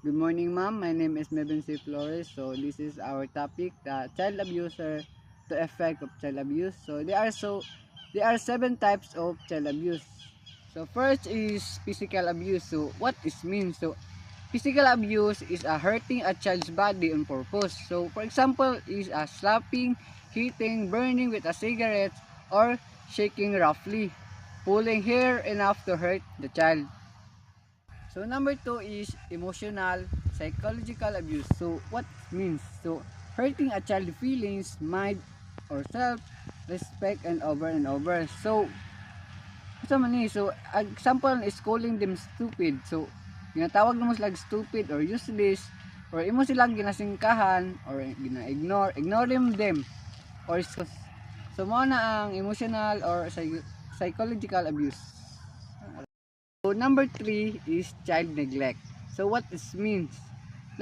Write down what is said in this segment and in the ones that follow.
Good morning, ma'am. My name is Meben C. Flores. So this is our topic, the child abuser, the effect of child abuse. There are seven types of child abuse. So first is physical abuse. So what this means? So physical abuse is a hurting a child's body on purpose. So for example, is a slapping, hitting, burning with a cigarette, or shaking roughly, pulling hair enough to hurt the child. So number two is emotional psychological abuse. So what it means? So hurting a child feelings, mind or self respect and over. So ito man ni so example is calling them stupid. So ginatawag mo sila stupid or useless or imo sila ginasingkahan or ignore them or so mo na ang emotional or psychological abuse. So number three is child neglect. So what this means?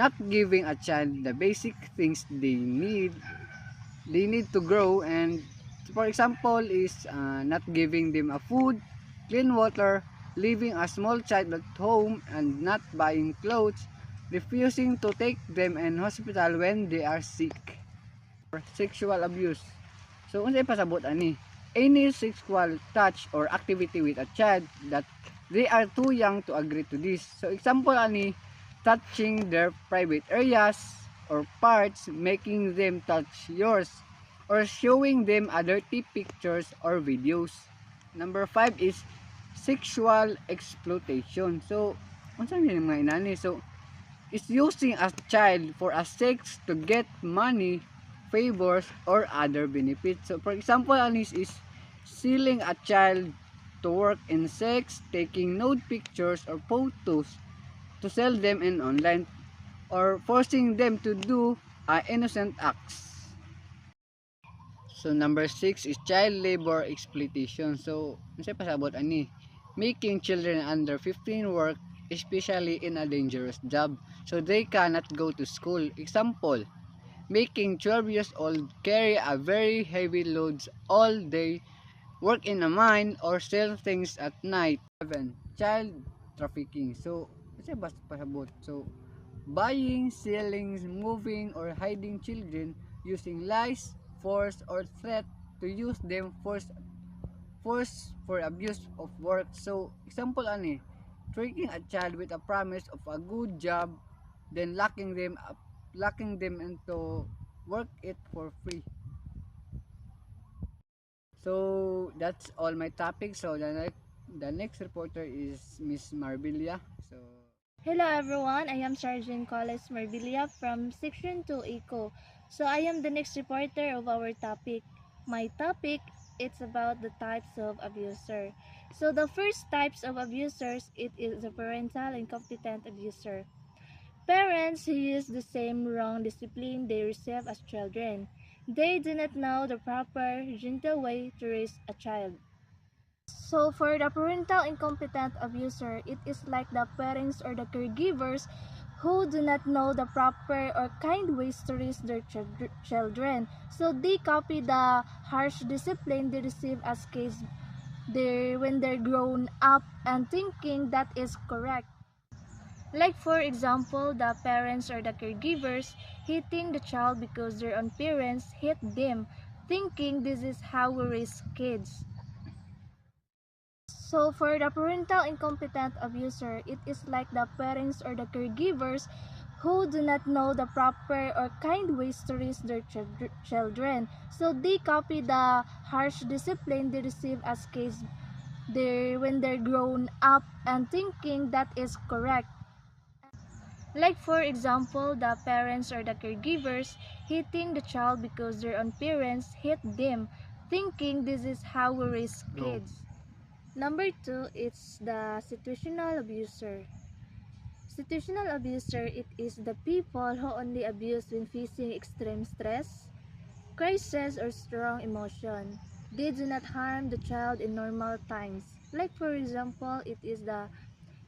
Not giving a child the basic things they need to grow, and for example is not giving them a food, clean water, leaving a small child at home and not buying clothes, refusing to take them in hospital when they are sick, or sexual abuse. So unsay pasabot ani? Any sexual touch or activity with a child that they are too young to agree to this. So example ani, touching their private areas or parts, making them touch yours, or showing them dirty pictures or videos. Number 5 is sexual exploitation. So unsa ni mga inani? So is using a child for a sex to get money, favors, or other benefits. So, for example, anis is selling a child to work in sex, taking nude pictures or photos to sell them in online, or forcing them to do innocent acts. So, number 6 is child labor exploitation. So, ano pasabot ani? Making children under 15 work, especially in a dangerous job, so they cannot go to school. Example, making 12 years old carry a very heavy loads all day, work in a mine, or sell things at night. 7. Child trafficking. So, kasi basta pasabot. So, buying, selling, moving, or hiding children using lies, force, or threat to use them force for abuse of work. So, example ani, tricking a child with a promise of a good job, then locking them into work it for free. So that's all my topic. So the next reporter is Miss Marbilia. So Hello everyone, I am Sergeant Coles Marbilia from Section 2 ECO. So I am the next reporter of our topic. My topic it's about the types of abuser. So the first types of abusers it is the parental incompetent abuser. Parents who use the same wrong discipline they receive as children. They do not know the proper gentle way to raise a child. So for the parental incompetent abuser, it is like the parents or the caregivers who do not know the proper or kind ways to raise their children. So they copy the harsh discipline they receive as kids when they're grown up and thinking that is correct. Like for example, the parents or the caregivers hitting the child because their own parents hit them, thinking this is how we raise kids. So for the parental incompetent abuser, it is like the parents or the caregivers who do not know the proper or kind ways to raise their children. So they copy the harsh discipline they receive as kids when they're grown up and thinking that is correct. Like for example, the parents or the caregivers hitting the child because their own parents hit them, thinking this is how we raise go. kids. Number two, it's the situational abuser. Situational abuser, it is the people who only abuse when facing extreme stress, crisis, or strong emotion. They do not harm the child in normal times. Like for example, it is the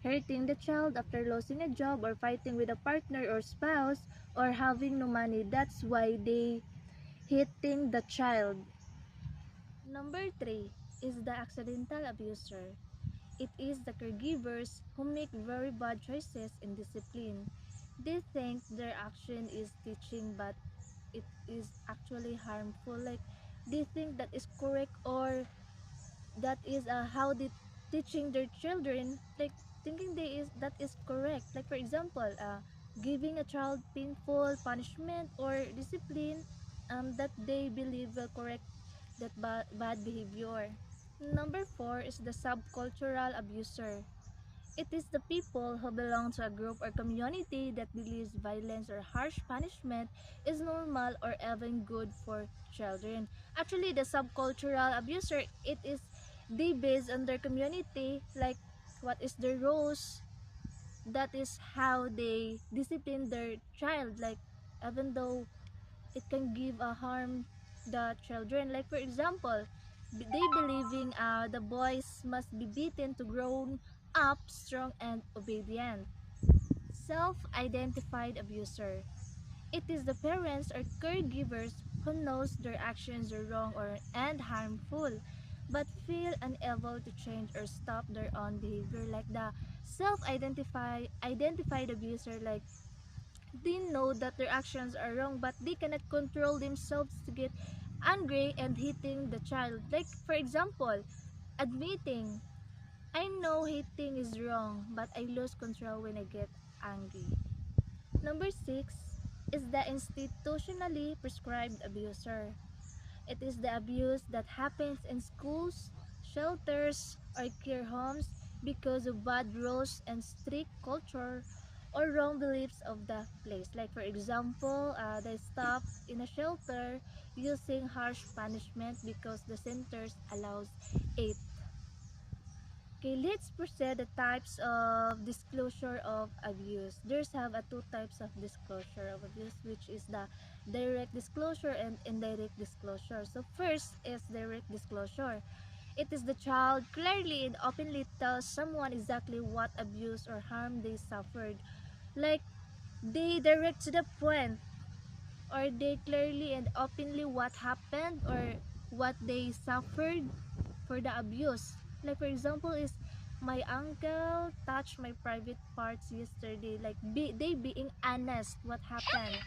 hurting the child after losing a job or fighting with a partner or spouse or having no money. That's why they hitting the child. Number three is the accidental abuser. It is the caregivers who make very bad choices in discipline. They think their action is teaching, but it is actually harmful. Like they think that is correct, or that is how they teaching their children, like thinking they is that is correct. Like for example, giving a child painful punishment or discipline that they believe will correct that bad behavior. Number four is the subcultural abuser. It is the people who belong to a group or community that believes violence or harsh punishment is normal or even good for children. Actually, the subcultural abuser, it is they based on their community, like what is their roles, that is how they discipline their child, like even though it can give a harm the children. Like for example, they believing the boys must be beaten to grow up strong and obedient. Self-identified abuser. It is the parents or caregivers who knows their actions are wrong or and harmful, but feel unable to change or stop their own behavior. Like the self-identified abuser, like they know that their actions are wrong, but they cannot control themselves to get angry and hitting the child. Like for example, admitting, I know hitting is wrong, but I lose control when I get angry. Number 6 is the institutionally prescribed abuser. It is the abuse that happens in schools, shelters, or care homes because of bad rules and strict culture or wrong beliefs of the place. Like for example, they stop in a shelter using harsh punishment because the centers allows it. Okay, let's proceed the types of disclosure of abuse. There's have a two types of disclosure of abuse, which is the direct disclosure and indirect disclosure. So first is direct disclosure. It is the child clearly and openly tells someone exactly what abuse or harm they suffered. Like they direct to the point, or they clearly and openly what happened or what they suffered for the abuse. Like for example is my uncle touched my private parts yesterday. Like they being honest what happened.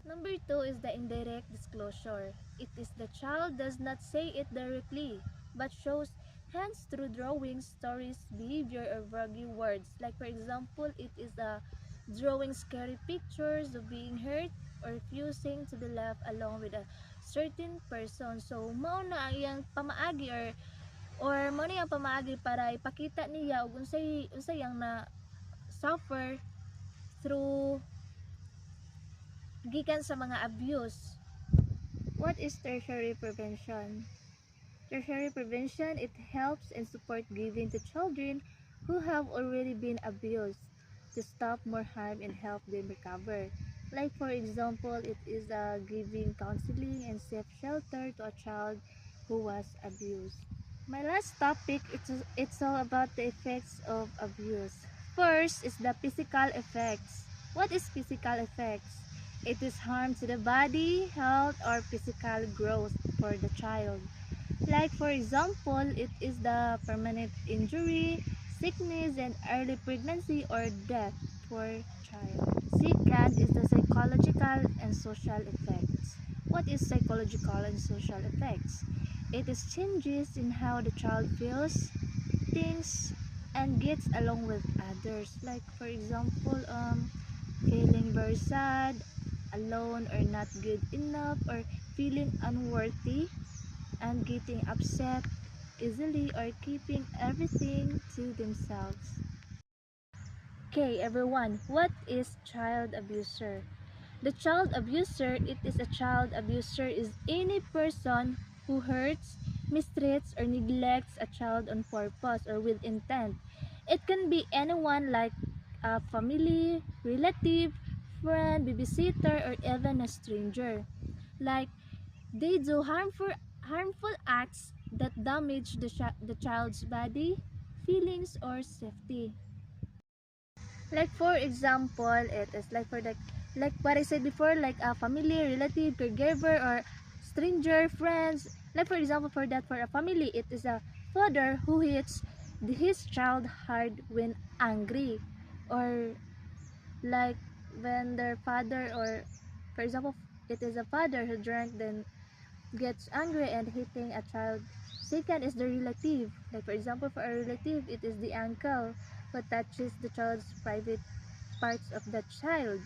Number two is the indirect disclosure. It is the child does not say it directly, but shows hints through drawings, stories, behavior, or vague words. Like for example, it is a drawing scary pictures of being hurt or refusing to be left alone with a certain person. So, mao na ang iyang pamaagi or mao na iyang pamaagi para ipakita niya og unsay yang na suffer through gikan sa mga abuse. What is tertiary prevention? Tertiary prevention, it helps and support giving to children who have already been abused to stop more harm and help them recover. Like for example, it is giving counseling and safe shelter to a child who was abused. My last topic, it's all about the effects of abuse. First is the physical effects. What is physical effects? It is harm to the body, health, or physical growth for the child. Like for example, it is the permanent injury, sickness, and early pregnancy or death for child. Second is the psychological and social effects. What is psychological and social effects? It is changes in how the child feels, thinks, and gets along with others. Like for example, feeling very sad, alone, or not good enough, or feeling unworthy, and getting upset easily, or keeping everything to themselves. Okay, everyone, what is child abuser? The child abuser, it is a child abuser is any person who hurts, mistreats, or neglects a child on purpose or with intent. It can be anyone like a family, relative, friend, babysitter, or even a stranger. Like they do harmful acts that damage the child's body, feelings, or safety. Like for example, it is like for the like what I said before, like a family, relative, caregiver, or stranger, friends. Like for example, for that for a family, it is a father who hits his child hard when angry, or like when their father, or for example, it is a father who drank then gets angry and hitting a child. Second is the relative. Like for example, for a relative, it is the uncle who touches the child's private parts of the child.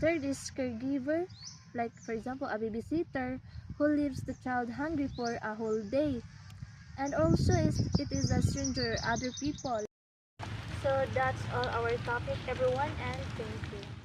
Third is caregiver. Like for example, a babysitter who leaves the child hungry for a whole day. And also it is a stranger, other people. So that's all our topic, everyone, and thank you.